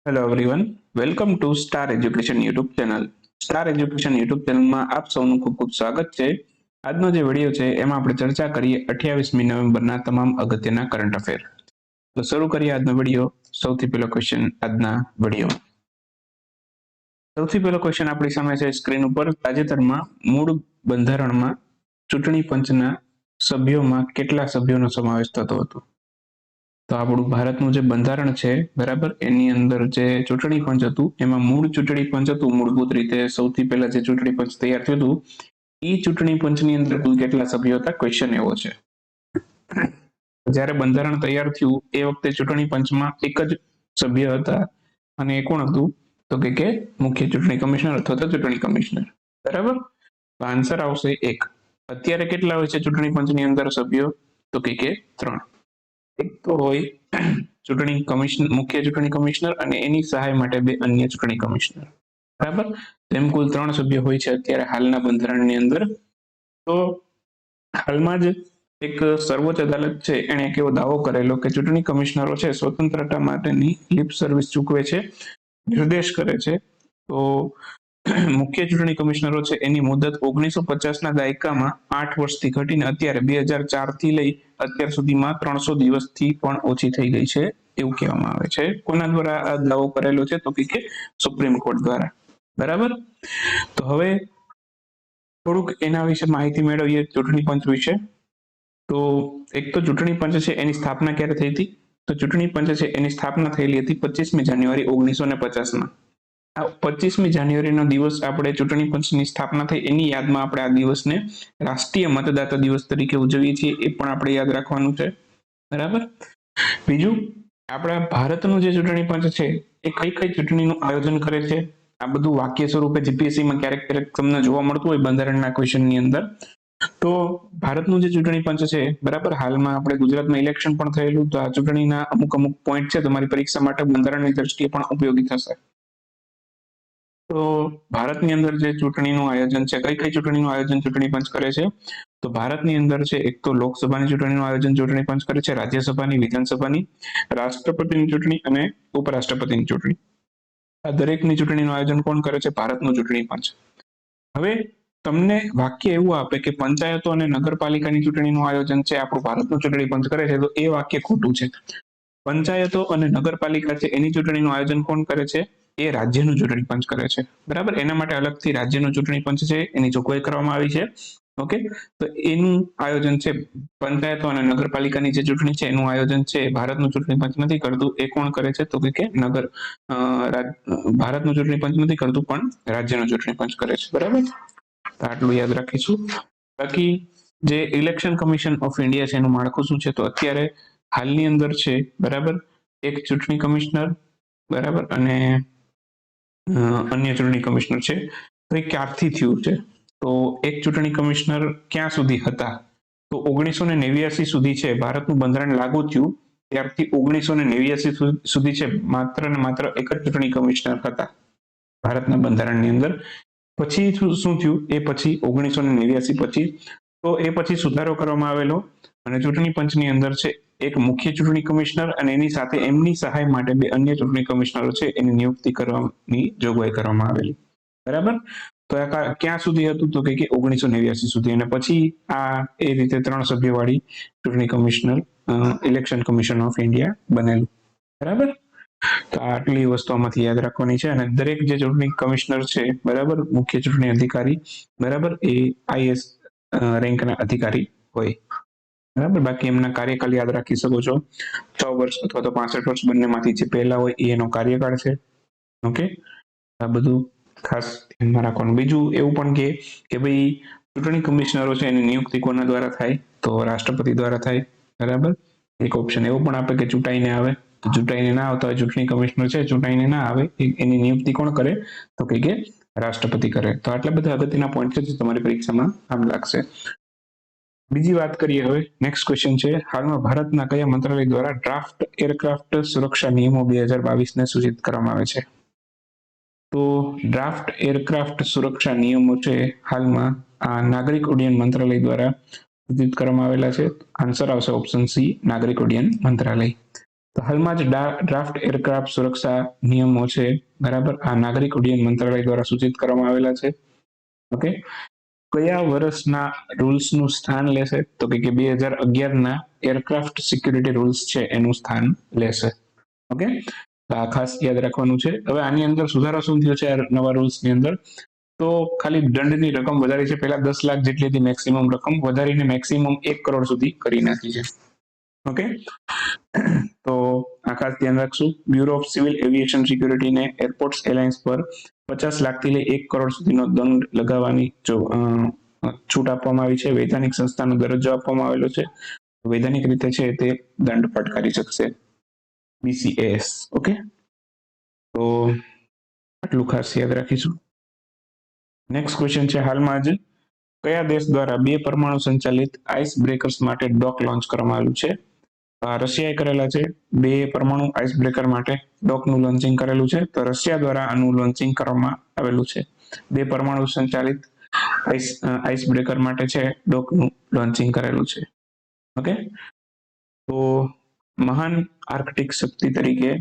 Hello everyone, welcome to star education YouTube channel. Star education YouTube ચેનલમાં આપ સૌનું ખૂબ ખૂબ સ્વાગત છે. આજનો જે વિડીયો છે એમાં આપણે ચર્ચા કરીએ 28મી નવેમ્બરના તમામ અગત્યના કરંટ અફેર. તો શરૂ કરીએ આજનો વિડીયો. સૌથી પહેલો ક્વેશ્ચન આજના વિડીયો. સૌથી પહેલો ક્વેશ્ચન આપણી સામે છે સ્ક્રીન ઉપર. તાજેતરમાં મૂળ બંધારણમાં ચૂંટણી પંચના સભ્યોમાં કેટલા સભ્યોનો સમાવેશ થતો હતો? તો આપણું ભારતનું જે બંધારણ છે બરાબર, એની અંદર જે ચૂંટણી પંચ હતું એમાં મૂળ ચૂંટણી પંચ હતું. મૂળભૂત રીતે સૌથી પહેલા જે ચૂંટણી પંચ તૈયાર થયું હતું એ ચૂંટણી પંચની અંદર કુલ કેટલા સભ્યો હતા, ક્વેશ્ચન એવો છે. જ્યારે બંધારણ તૈયાર થયું એ વખતે ચૂંટણી પંચમાં એક જ સભ્ય હતા અને એ કોણ હતું? તો કે મુખ્ય ચૂંટણી કમિશનર અથવા તો ચૂંટણી કમિશનર. બરાબર, તો આન્સર આવશે 1. અત્યારે કેટલા હોય છે ચૂંટણી પંચની અંદર સભ્યો? તો કે 3. એક તો હોય ચૂંટણી કમિશનર, મુખ્ય ચૂંટણી કમિશનર, અને એની સહાય માટે 2 અન્ય ચૂંટણી કમિશનર. બરાબર, તેમ કુલ 3 સભ્યો હોય છે અત્યારે હાલના બંધારણની અંદર. તો હાલમાં જ એક સર્વોચ્ચ અદાલત છે એણે એક એવો દાવો કરેલો કે ચૂંટણી કમિશનરો છે સ્વતંત્રતા માટેની લિપ સર્વિસ ચૂકવે છે, નિર્દેશ કરે છે. તો મુખ્ય ચૂંટણી કમિશનરો છે એની મુદત 1950ના દાયકામાં 8 વર્ષથી ઘટીને અત્યારે 2004 થી લઈ અત્યાર સુધીમાં 300 દિવસથી પણ ઓછી થઈ ગઈ છે એવું કહેવામાં આવે છે. કોના દ્વારા આ દાવો કરેલો છે? તો કે સુપ્રીમ કોર્ટ દ્વારા. બરાબર, તો હવે થોડુંક એના વિશે માહિતી મેળવીએ ચૂંટણી પંચ વિશે. તો એક તો ચૂંટણી પંચ છે એની સ્થાપના ક્યારે થઈ હતી? તો ચૂંટણી પંચ છે એની સ્થાપના થયેલી હતી 25મી જાન્યુઆરી 1950માં. આ 25મી જાન્યુઆરીનો દિવસ આપણે ચૂંટણી પંચની સ્થાપના થઈ એની યાદમાં આપણે આ દિવસને રાષ્ટ્રીય મતદાતા દિવસ તરીકે ઉજવીએ છીએ, એ પણ આપણે યાદ રાખવાનું છે. બરાબર, બીજું આપણા ભારતનું જે ચૂંટણી પંચ છે એ કઈ કઈ ચૂંટણીનું આયોજન કરે છે? આ બધું વાક્ય સ્વરૂપે જીપીએસસીમાં ક્યારેક ક્યારેક તમને જોવા મળતું હોય બંધારણના ક્વેશ્ચનની અંદર. તો ભારતનું જે ચૂંટણી પંચ છે બરાબર, હાલમાં આપણે ગુજરાતમાં ઇલેક્શન પણ થયેલું, તો આ ચૂંટણીના અમુક પોઈન્ટ છે તમારી પરીક્ષા માટે બંધારણની દ્રષ્ટિએ પણ ઉપયોગી થશે. તો ભારતની અંદર જે ચૂંટણીનું આયોજન છે, કઈ કઈ ચૂંટણીનું આયોજન ચૂંટણી પંચ કરે છે? તો ભારતની અંદર છે એક તો લોકસભાની ચૂંટણીનું આયોજન ચૂંટણી પંચ કરે છે, રાજ્યસભાની, વિધાનસભાની, રાષ્ટ્રપતિની ચૂંટણી અને ઉપરાષ્ટ્રપતિની ચૂંટણી. આ દરેકની ચૂંટણીનું આયોજન કોણ કરે છે? ભારતનું ચૂંટણી પંચ. હવે તમને વાક્ય એવું આપે કે પંચાયતો અને નગરપાલિકાની ચૂંટણીનું આયોજન છે આપણું ભારતનું ચૂંટણી પંચ કરે છે, તો એ વાક્ય ખોટું છે. પંચાયતો અને નગરપાલિકા છે એની ચૂંટણીનું આયોજન કોણ કરે છે? એ રાજ્યનું ચૂંટણી પંચ કરે છે. બરાબર, એના માટે અલગથી રાજ્યનું ચૂંટણી પંચ છે એની જોગવાઈ કરવામાં આવી છે. ઓકે, તો એનું આયોજન છે પંચાયતો અને નગરપાલિકાની જે ચૂંટણી છે એનું આયોજન છે ભારતનું ચૂંટણી પંચ નથી કરતું. એ કોણ કરે છે? તો કે ભારતનું ચૂંટણી પંચ નથી કરતું, પણ રાજ્યનું ચૂંટણી પંચ કરે છે. બરાબર, તો આટલું યાદ રાખીશું. બાકી જે ઇલેક્શન કમિશન ઓફ ઇન્ડિયા છે એનું માળખું શું છે? તો અત્યારે હાલની અંદર છે બરાબર એક ચૂંટણી કમિશનર, બરાબર, અને અન્ય ચૂંટણી કમિશનર છે. તો એ ક્યારથી થયું છે? તો એક ચૂંટણી કમિશનર ક્યાં સુધી હતા? તો 1989 સુધી છે ભારતનું બંધારણ લાગુ થયું ત્યારથી 1989 સુધી છે માત્ર ને માત્ર એક જ ચૂંટણી કમિશનર હતા ભારતના બંધારણની અંદર. પછી શું થયું? એ પછી 1989 પછી તો એ પછી સુધારો કરવામાં આવેલો અને ચૂંટણી પંચની અંદર છે એક મુખ્ય ચૂંટણી કમિશનર અને એની સાથે એમની સહાય માટે 2 અન્ય ચૂંટણી કમિશનરો છે એની નિયુક્તિ કરવાની જોગવાઈ કરવામાં આવેલી. બરાબર, તો આ ક્યાં સુધી હતું? તો કે 1989 સુધી. અને પછી આ એ રીતે 3 સભ્યવાળી ચૂંટણી commissioner election commission of India બનેલું. બરાબર, તો આટલી વસ્તુ આમાંથી યાદ રાખવાની છે. અને દરેક જે ચૂંટણી કમિશનર છે બરાબર, મુખ્ય ચૂંટણી અધિકારી, બરાબર, એ આઈએસ રેન્કના અધિકારી હોય. બરાબર, બાકી એમના કાર્યકાળ યાદ રાખી શકો છો. 6 વર્ષ અથવા તો 65 વર્ષ બંનેમાંથી જે પહેલા હોય એ એનો કાર્યકાળ છે. ઓકે, આ બધું ખાસ ધ્યાનમાં રાખવાનું. બીજું એવું પણ કે ભાઈ ચૂંટણી કમિશનરો છે એની નિયુક્તિ કોના દ્વારા થાય? તો રાષ્ટ્રપતિ દ્વારા થાય. બરાબર, એક ઓપ્શન એવો પણ આપે કે ચૂંટાઈને આવે. તો ચૂંટાઈને ના આવતા હોય ચૂંટણી કમિશનર છે, ચૂંટાઈને ના આવે, એની નિયુક્તિ કોણ કરે? તો કે રાષ્ટ્રપતિ કરે. તો આટલા બધા અગત્યના પોઈન્ટ છે જે તમારી પરીક્ષામાં કામ લાગશે. બીજી વાત કરીએ હવે. નેક્સ્ટ ક્વેશ્ચન છે, હાલમાં ભારતના કયા મંત્રાલય દ્વારા ડ્રાફ્ટ એરક્રાફ્ટ સુરક્ષા નિયમો 2022ને સૂચિત કરવામાં આવે છે? તો ડ્રાફ્ટ એરક્રાફ્ટ સુરક્ષા નિયમો છે હાલમાં આ નાગરિક ઉડ્ડયન મંત્રાલય દ્વારા સૂચિત કરવામાં આવેલા છે. આન્સર આવશે ઓપ્શન સી, નાગરિક ઉડ્ડયન મંત્રાલય. તો હાલમાં જ ડ્રાફ્ટ એરક્રાફ્ટ સુરક્ષા નિયમો છે, બરાબર, આ નાગરિક ઉડ્ડયન મંત્રાલય દ્વારા સૂચિત કરવામાં આવેલા છે. ઓકે, કયા વર્ષના રૂલ્સનું સ્થાન લેશે? તો કે 2011ના એરક્રાફ્ટ સિક્યુરિટી રૂલ્સ છે એનું સ્થાન લેશે. ઓકે, આ ખાસ યાદ રાખવાનું છે. હવે આની અંદર સુધારો શું થયો છે આ નવા રૂલ્સની અંદર? તો ખાલી દંડની રકમ વધારી છે. પહેલા 10 લાખ જેટલી હતી મેક્સિમમ રકમ, વધારીને મેક્સિમમ 1 કરોડ સુધી કરી નાખી છે. ઓકે, તો આ ખાસ ધ્યાન રાખશું. બ્યુરો ઓફ સિવિલ એવિએશન સિક્યુરિટીને એરપોર્ટ્સ એલાયન્સ પર 50 લાખથી લઈ 1 કરોડ સુધીનો દંડ લગાવવાની છૂટ આપવામાં આવી છે. વૈધાનિક સંસ્થાનો દરજ્જો આપવામાં આવેલો છે. વૈધાનિક રીતે છે તે દંડ ફટકારી શકશે BCAS. ઓકે, તો આટલું ખાસ યાદ રાખીશું. નેક્સ્ટ ક્વેશ્ચન છે, હાલમાં જ કયા દેશ દ્વારા 2 પરમાણુ સંચાલિત આઇસ બ્રેકર્સ માટે ડોક લોન્ચ કરવામાં આવ્યું છે? રશિયાએ કરેલા છે. 2 પરમાણુ આઇસ બ્રેકર માટે ડોકનું લોન્ચિંગ કરેલું છે. તો રશિયા દ્વારા આનું લોન્ચિંગ કરવામાં આવેલું છે. 2 પરમાણુ સંચાલિત આઇસ બ્રેકર માટે છે ડોકનું લોન્ચિંગ કરેલું છે. ઓકે, તો મહાન આર્કટિક શક્તિ તરીકે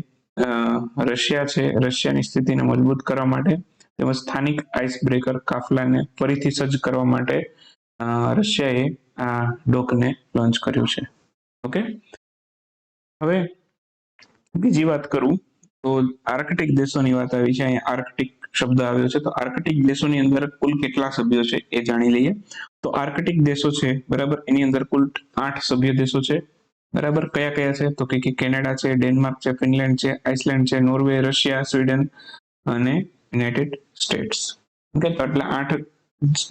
રશિયા છે, રશિયાની સ્થિતિને મજબૂત કરવા માટે તેમજ સ્થાનિક આઇસ બ્રેકર કાફલાને ફરીથી સજ્જ કરવા માટે રશિયાએ આ ડોકને લોન્ચ કર્યું છે. ઓકે, હવે બીજી વાત કરું તો આર્કટિક દેશોની વાત આવી છે. અહીંયા આર્કટિક શબ્દ આવ્યો છે. તો આર્કટિક દેશોની અંદર કુલ કેટલા સભ્યો છે એ જાણી લઈએ. તો આર્કટિક દેશો છે, બરાબર, એની અંદર કુલ 8 સભ્ય દેશો છે. બરાબર, કયા કયા છે? તો કે કેનેડા છે, ડેનમાર્ક છે, ફિનલેન્ડ છે, આઇસલેન્ડ છે, નોર્વે, રશિયા, સ્વીડન અને યુનાઇટેડ સ્ટેટ્સ. ઓકે, તો આટલા 8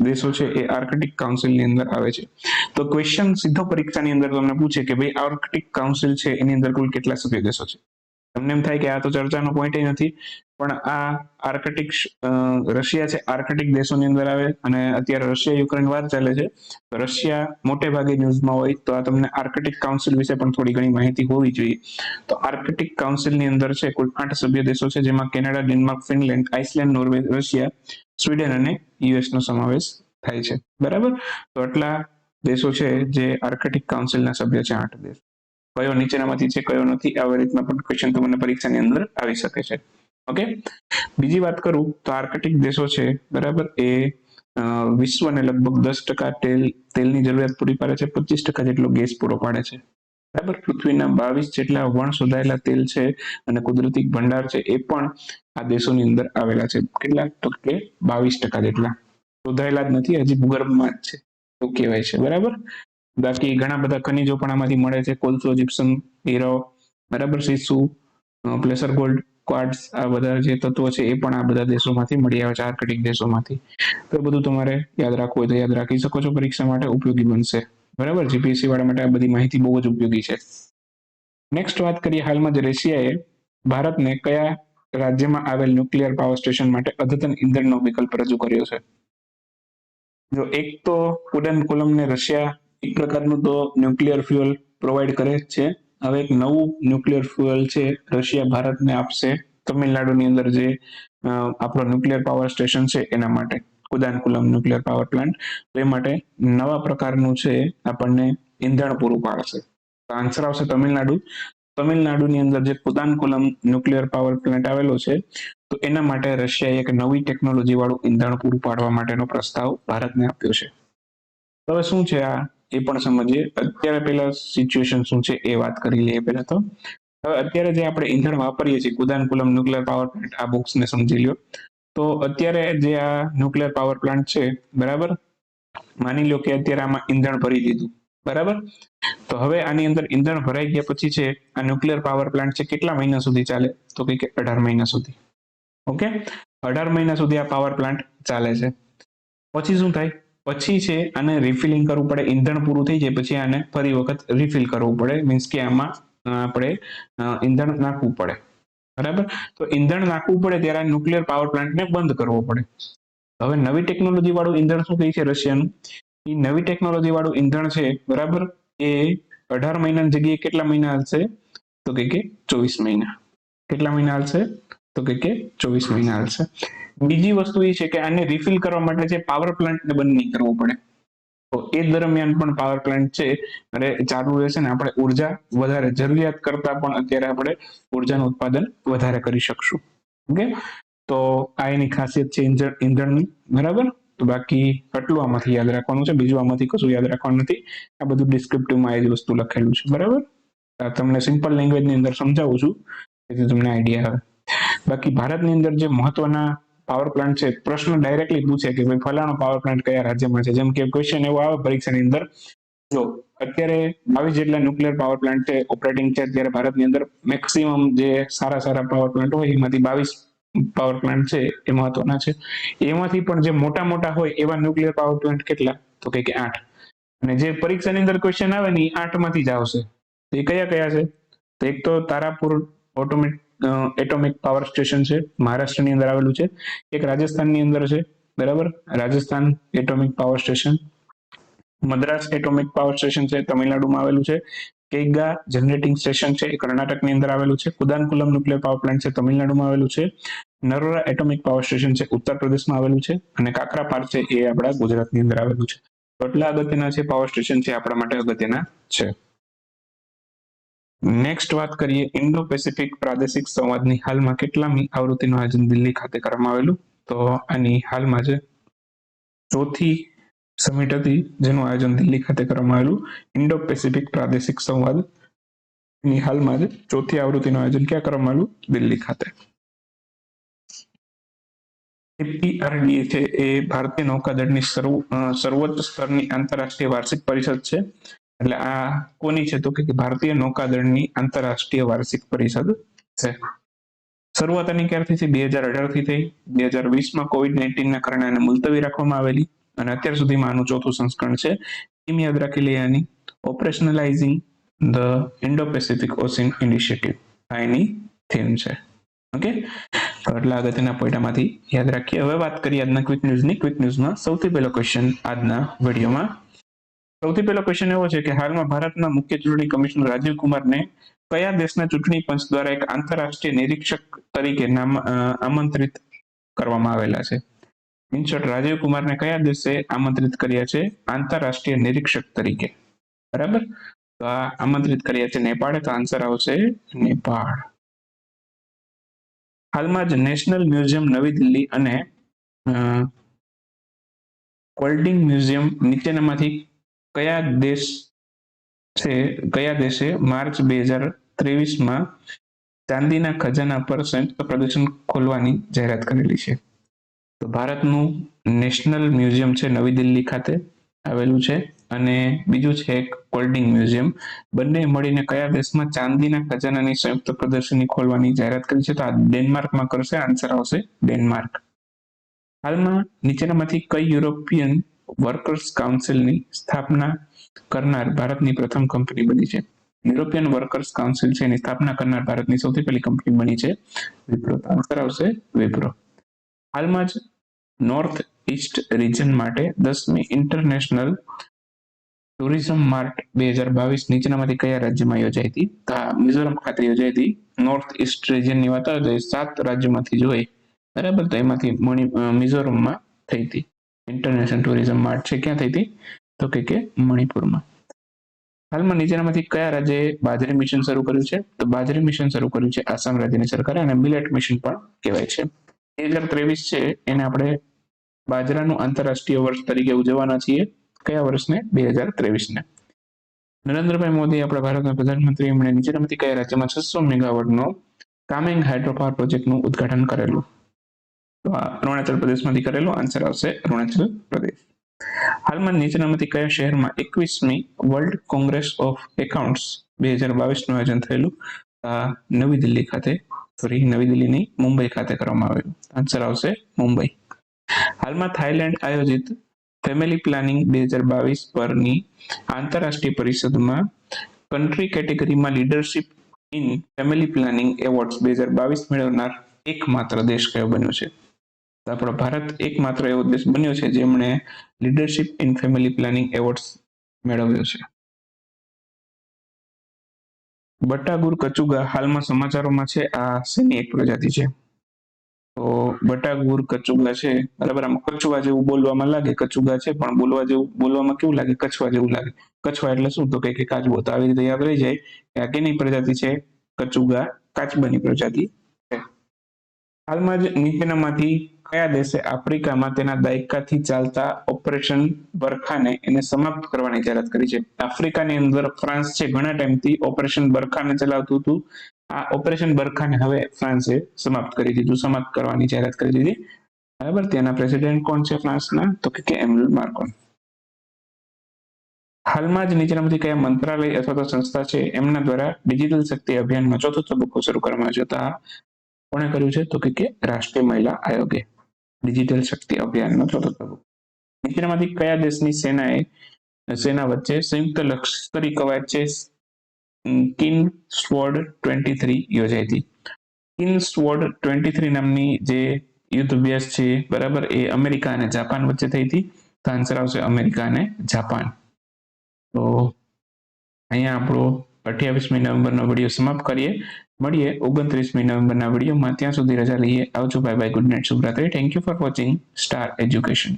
દેશો છે એ આર્કટિક કાઉન્સિલની અંદર આવે છે. તો ક્વેશ્ચન સીધો પરીક્ષાની અંદર તમને પૂછે કે ભાઈ આર્કટિક કાઉન્સિલ છે એની અંદર કુલ કેટલા સભ્ય દેશો છે? તમને એમ થાય કે આ તો ચર્ચાનો પોઈન્ટ નથી, પણ આ આર્કટિક રશિયા છે આર્કટિક દેશોની અંદર આવે, અને અત્યારે રશિયા યુક્રેન વાર ચાલે છે. તો રશિયા મોટે ભાગે ન્યૂઝમાં હોય, તો આ તમને આર્કટિક કાઉન્સિલ વિશે પણ થોડી ઘણી માહિતી હોવી જોઈએ. તો આર્કટિક કાઉન્સિલની અંદર છે કુલ 8 સભ્ય દેશો છે, જેમાં Canada, Denmark, Finland, Iceland, Norway, Russia, Sweden અને US નો સમાવેશ થાય છે. બરાબર, તો આટલા દેશો છે જે આર્કટિક કાઉન્સિલના સભ્ય છે, 8 દેશ. કયો નીચેનામાંથી છે, કયો નથી, આવી રીતના પણ ક્વેશ્ચન તમને પરીક્ષાની અંદર આવી શકે છે. ઓકે, બીજી વાત કરું તો આર્કટિક દેશો છે, બરાબર, એ વિશ્વને લગભગ 10% તેલની જરૂરિયાત પૂરી પાડે છે, 25% જેટલો ગેસ પૂરો પાડે છે. બરાબર, પૃથ્વીના 22 જેટલા વણ શોધાયેલા તેલ છે અને કુદરતી ભંડાર છે એ પણ આ દેશોની અંદર આવેલા છે. કેટલા? તો કે 22% જેટલા. શોધાયેલા જ નથી, હજી ભૂગર્ભમાં જ છે એવું કહેવાય છે. બરાબર, બાકી ઘણા બધા ખનિજો પણ આમાંથી મળે છે. કોલસો, જીપ્સમ, હીરો, બરાબર, સીસુ, પ્લેસર ગોલ્ડ, ક્વાર્ટઝ, આ બધા જે તત્વો છે એ પણ આ બધા દેશોમાંથી મળી આવે છે, આર્કટિક દેશોમાંથી. તો બધું તમારે યાદ રાખવું હોય તો યાદ રાખી શકો છો, પરીક્ષા માટે ઉપયોગી બનશે. બરાબર, GPSC વાળા માટે આ બધી માહિતી બહુ જ ઉપયોગી છે. નેક્સ્ટ વાત કરીએ, હાલમાં જ રશિયાએ ભારતને કયા રાજ્યમાં આવેલ ન્યુક્લિયર પાવર સ્ટેશન માટે અદ્યતન ઇંધણનો વિકલ્પ રજૂ કર્યો છે? જો એક તો ઉડાન કોલમને રશિયા એક પ્રકારનું તો ન્યુક્લિયર ફ્યુઅલ પ્રોવાઈડ કરે છે. હવે એક નવું ન્યુક્લિયર ફ્યુઅલ છે રશિયા ભારતને આપશે તમિલનાડુની અંદર, જે આપણો ન્યુક્લિયર પાવર સ્ટેશન છે એના માટે, કુદાનકુલમ ન્યુક્લિયર પાવર પ્લાન્ટ. તો એ માટે નવા પ્રકારનું છે આપણને ઈંધણ પૂરું પાડશે. તો આન્સર આવશે તમિલનાડુ. તમિલનાડુની અંદર જે કુદાનકુલમ ન્યુક્લિયર પાવર પ્લાન્ટ આવેલો છે, તો એના માટે રશિયાએ એક નવી ટેકનોલોજી વાળું ઈંધણ પૂરું પાડવા માટેનો પ્રસ્તાવ ભારતને આપ્યો છે. હવે શું છે આ એ પણ સમજીએ. અત્યારે પહેલા સિચ્યુએશન શું છે એ વાત કરી લઈએ પહેલા તો. હવે અત્યારે જે આપણે ઈંધણ વાપરીએ છીએ કુદાનકુલમ ન્યુક્લિયર પાવર પ્લાન્ટ, આ બોક્સને સમજી લ્યો. તો અત્યારે જે આ ન્યુક્લિયર પાવર પ્લાન્ટ છે, બરાબર, માની લો કે અત્યારે આમાં ઈંધણ ભરી દીધું, બરાબર. તો હવે આની અંદર ઈંધણ ભરાઈ ગયા પછી છે આ ન્યુક્લિયર પાવર પ્લાન્ટ છે કેટલા મહિના સુધી ચાલે? તો કે 18 મહિના સુધી. ઓકે, 18 મહિના સુધી આ પાવર પ્લાન્ટ ચાલે છે. પછી શું થાય? પછી છે આને રિફિલિંગ કરવું પડે. ઈંધણ પૂરું થઈ જાય પછી આને ફરી વખત રિફિલ કરવું પડે, મીન્સ કે આમાં આપણે ઈંધણ નાખવું પડે. બરાબર, તો ઈંધણ નાખવું પડે ત્યારે ન્યુક્લિયર પાવર પ્લાન્ટને બંધ કરવો પડે. હવે નવી ટેકનોલોજી વાળું ઈંધણ શું કહે છે રશિયાનું? એ નવી ટેકનોલોજી વાળું ઈંધણ છે, બરાબર, એ 18 મહિનાની જગ્યાએ કેટલા મહિના હાલશે? તો કે 24 મહિના. કેટલા મહિના હાલશે? તો કે 24 મહિના હાલશે. બીજી વસ્તુ એ છે કે આને રિફિલ કરવા માટે છે પાવર પ્લાન્ટને બંધ નહીં કરવો પડે. તો એ દરમિયાન પણ પાવર પ્લાન્ટ છે અને ચાલુ રહેશે ને આપણે ઉર્જા વધારે જરૂરિયાત કરતા પણ અત્યારે આપણે ઉર્જાનું ઉત્પાદન વધારે કરી શકશું. ઓકે, તો આ એની ખાસિયત છે ઈંધણની. બરાબર, તો બાકી આટલું આમાંથી યાદ રાખવાનું છે, બીજું આમાંથી કશું યાદ રાખવાનું નથી. આ બધું ડિસ્ક્રિપ્ટિવમાં એ જ વસ્તુ લખેલું છે. બરાબર, તમને સિમ્પલ લેંગ્વેજની અંદર સમજાવું છું જેથી તમને આઈડિયા આવે. બાકી ભારતની અંદર જે મહત્વના પાવર પ્લાન્ટ છે, પ્રશ્ન ડાયરેક્ટલી પૂછે કે ભાઈ ફલાણો પાવર પ્લાન્ટ કયા રાજ્યમાં છે. જેમ કે ક્વેશ્ચન એવો આવે પરીક્ષાની અંદર, જો અત્યારે 22 જેટલા ન્યુક્લિયર પાવર પ્લાન્ટ છે ઓપરેટિંગ છે અત્યારે ભારતની અંદર. મેક્સિમમ જે સારા પાવર પ્લાન્ટ હોય એમાંથી 22 પાવર પ્લાન્ટ છે એ મહત્વના છે. એમાંથી પણ જે મોટા મોટા હોય એવા ન્યુક્લિયર પાવર પ્લાન્ટ કેટલા, તો કે 8. અને જે પરીક્ષાની અંદર ક્વેશ્ચન આવે ને એ 8 માંથી જ આવશે. તો એ કયા કયા છે? તો એક તો તારાપુર એટોમિક પાવર સ્ટેશન છે, મહારાષ્ટ્રની અંદર આવેલું છે. એક રાજસ્થાનની અંદર છે. બરાબર, Rajasthan atomic power station. Madras atomic power station છે, તમિલનાડુમાં આવેલું છે. કેગા જનરેટિંગ સ્ટેશન છે, એ કર્ણાટકની અંદર આવેલું છે. કુદાનકુલમ ન્યુક્લિયર પાવર પ્લાન્ટ છે, તમિલનાડુમાં આવેલું છે. નરોરા એટોમિક પાવર સ્ટેશન છે, ઉત્તર પ્રદેશમાં આવેલું છે. અને કાકરાપાર છે, એ આપણા ગુજરાતની અંદર આવેલું છે. એટલા અગત્યના છે પાવર સ્ટેશન છે, આપણા માટે અગત્યના છે. નેક્સ્ટ વાત કરીએ, ઇન્ડો પેસિફિક પ્રાદેશિક સંવાદની હાલમાં કેટલામી આવૃત્તિનું આયોજન દિલ્હી ખાતે કરવામાં આવેલું? તો આની હાલમાં છે ચોથી સમિટ હતી જેનું આયોજન દિલ્હી ખાતે કરવામાં આવેલું. ઇન્ડો પેસિફિક પ્રાદેશિક સંવાદની હાલમાં જ ચોથી આવૃત્તિનું આયોજન ક્યાં કરવામાં આવેલું? દિલ્હી ખાતે. એપીઆરડીએ છે એ ભારતીય નૌકાદળની સર્વોચ્ચ સ્તરની આંતરરાષ્ટ્રીય વાર્ષિક પરિષદ છે. એટલે આ કોની છે? તો કે ભારતીય નૌકાદળની આંતરરાષ્ટ્રીય વાર્ષિક પરિષદ છે. શરૂઆત આની ક્યારથી થઈ? 2018 થી થઈ. 2020માં COVID-19 ના કારણે આને મુલતવી રાખવામાં આવેલી અને અત્યાર સુધીમાં આનું ચોથું સંસ્કરણ છે. થીમ યાદ રાખી લઈએ આની, operationalizing the Indo Pacific ocean initiative. આ એની થીમ છે. ઓકે, તો એટલા અગત્યના પોઈન્ટમાંથી યાદ રાખીએ. હવે વાત કરીએ આજના ક્વિક ન્યૂઝની. ક્વિક ન્યૂઝમાં સૌથી પહેલો ક્વેશ્ચન આજના વિડીયોમાં. સૌથી પહેલો ક્વેશ્ચન એવો છે કે હાલમાં ભારતના મુખ્ય ચૂંટણી કમિશનર રાજીવ કુમારને કયા દેશના ચૂંટણી પંચ દ્વારા એક આંતરરાષ્ટ્રીય નિરીક્ષક તરીકે આમંત્રિત કરવામાં આવેલા છે? ઇન શોર્ટ, રાજીવ કુમારને કયા દેશે આમંત્રિત કર્યા છે આંતરરાષ્ટ્રીય નિરીક્ષક તરીકે? બરાબર, તો આ આમંત્રિત કર્યા છે નેપાળે. તો આન્સર આવશે નેપાળ. હાલમાં જ નેશનલ મ્યુઝિયમ નવી દિલ્હી અને કોલ્ડિંગ મ્યુઝિયમ નીચેનામાંથી કયા દેશે માર્ચ 2023માં ચાંદીના ખજાના પર સંયુક્ત પ્રદર્શન ખોલવાની જાહેરાત કરેલી છે? તો ભારતનું નેશનલ મ્યુઝિયમ છે નવી દિલ્હી ખાતે આવેલું છે અને બીજું છે એક કોલ્ડિંગ મ્યુઝિયમ. બંને મળીને કયા દેશમાં ચાંદીના ખજાનાની સંયુક્ત પ્રદર્શની ખોલવાની જાહેરાત કરી છે? તો આ ડેનમાર્કમાં કરશે. આન્સર આવશે ડેનમાર્ક. હાલમાં નીચેનામાંથી કઈ યુરોપિયન વર્કર્સ કાઉન્સિલની સ્થાપના કરનાર ભારતની પ્રથમ કંપની બની છે? યુરોપિયન વર્કર્સ કાઉન્સિલ છે એની સ્થાપના કરનાર ભારતની સૌથી પહેલી કંપની બની છે વિપ્રો. આન્સર આવશે વિપ્રો. હાલમાં જ નોર્થ ઈસ્ટ રીજન માટે 10મી ઇન્ટરનેશનલ ટુરિઝમ માર્ટ 2022 નીચેનામાંથી કયા રાજ્યમાં યોજાઈ હતી? મિઝોરમ ખાતે યોજાઈ હતી. નોર્થ ઈસ્ટ રીજનની વાત આવે તો 7 રાજ્યોમાંથી જોઈ. બરાબર, તો એમાંથી મિઝોરમમાં થઈ હતી ઇન્ટરનેશનલ ટુરિઝમ માર્ટ છે. ક્યાં થઈ હતી? તો કે મણિપુરમાં. હાલમાં નીચેનામાંથી કયા રાજ્યએ બાજરી મિશન શરૂ કર્યું છે? તો બાજરી મિશન શરૂ કર્યું છે આસામ રાજ્યની સરકારે અને મિલેટ મિશન પણ કહેવાય છે. 2023 છે એને આપણે બાજરાનું આંતરરાષ્ટ્રીય વર્ષ તરીકે ઉજવવાના છીએ. કયા વર્ષને? 2023ને. નરેન્દ્રભાઈ મોદી આપણા ભારતના પ્રધાનમંત્રી, એમણે નીચેનામાંથી કયા રાજ્યમાં 600 મેગાવોટનો કામેંગ હાઇડ્રો પાવર પ્રોજેક્ટનું ઉદ્ઘાટન કરેલું? તો આ અરુણાચલ પ્રદેશમાંથી કરેલું. આન્સર આવશે અરુણાચલ પ્રદેશ. હાલમાં નીચેનામાંથી કયા શહેરમાં 21મી વર્લ્ડ કોંગ્રેસ ઓફ એકાઉન્ટ્સ 2022નું આયોજન થયેલું? નવી દિલ્હી ખાતે, નવી દિલ્હીની મુંબઈ ખાતે કરવામાં આવેલું. આન્સર આવશે મુંબઈ. હાલમાં થાઈલેન્ડ આયોજિત ફેમિલી પ્લાનિંગ 2022 પરની આંતરરાષ્ટ્રીય પરિષદમાં કન્ટ્રી કેટેગરીમાં leadership in family planning awards 2022 મેળવનાર એકમાત્ર દેશ કયો બન્યો છે? તો આપણો ભારત એકમાત્ર એવો દેશ બન્યો છે જેમણે leadership in family planning awards મેળવ્યો છે. બટાગુર કચુગા હાલમાં સમાચારોમાં છે. આ શેની એક પ્રજાતિ છે? તો બટાગુર કચુગા છે બરાબર. આમાં કચુઆ જેવું બોલવામાં લાગે, કચુગા છે પણ બોલવામાં કેવું લાગે, કછવા જેવું લાગે. કછવા એટલે શું, તો કે કાચબો. તો આવી રીતે યાદ રહી જાય કે આ કેની પ્રજાતિ છે, કચુગા, કાચબાની પ્રજાતિ છે. હાલમાં જ નીચેનામાંથી કયા દેશે આફ્રિકામાં તેના દાયકાથી ચાલતા ઓપરેશન બરખાને એને સમાપ્ત કરવાની જાહેરાત કરી છે? આફ્રિકાની અંદર ફ્રાન્સ છે ઘણા ટાઈમથી ઓપરેશન બરખાને ચલાવતું હતું. આ ઓપરેશન બરખાને હવે ફ્રાન્સે સમાપ્ત કરી દીધું, સમાપ્ત કરવાની જાહેરાત કરી દીધી. બરાબર. ત્યાંના પ્રેસિડેન્ટ કોણ છે ફ્રાન્સના, તો કે એમ્યુલ માર્કોન. હાલમાં જ નીચેનામાંથી કયા મંત્રાલય અથવા તો સંસ્થા છે એમના દ્વારા ડિજિટલ શક્તિ અભિયાનનો ચોથો તબક્કો શરૂ કરવામાં આવ્યો છે? કોણે કર્યું છે, તો કે રાષ્ટ્રીય મહિલા આયોગે ડિજિટલ શક્તિ અભિયાનનો ચોથો તબક્કો. નીચેનામાંથી કયા દેશની સેના વચ્ચે સંયુક્ત લશ્કરી કવાયત છે કિન સ્વોર્ડ 23 યોજાઈ હતી? કિન સ્વોર્ડ 23 નામની જે યુદ્ધ અભ્યાસ છે બરાબર, એ અમેરિકા અને જાપાન વચ્ચે થઈ હતી. તો આન્સર આવશે અમેરિકા અને જાપાન. તો અહીંયા આપણો 28મી નવેમ્બરનો વિડીયો સમાપ્ત કરીએ. મળીએ 29મી નવેમ્બરના વિડીયોમાં. ત્યાં સુધી રજા લઈએ. આવજો. Bye bye. Good night. શુભરાત્રી. Thank you for watching Star education.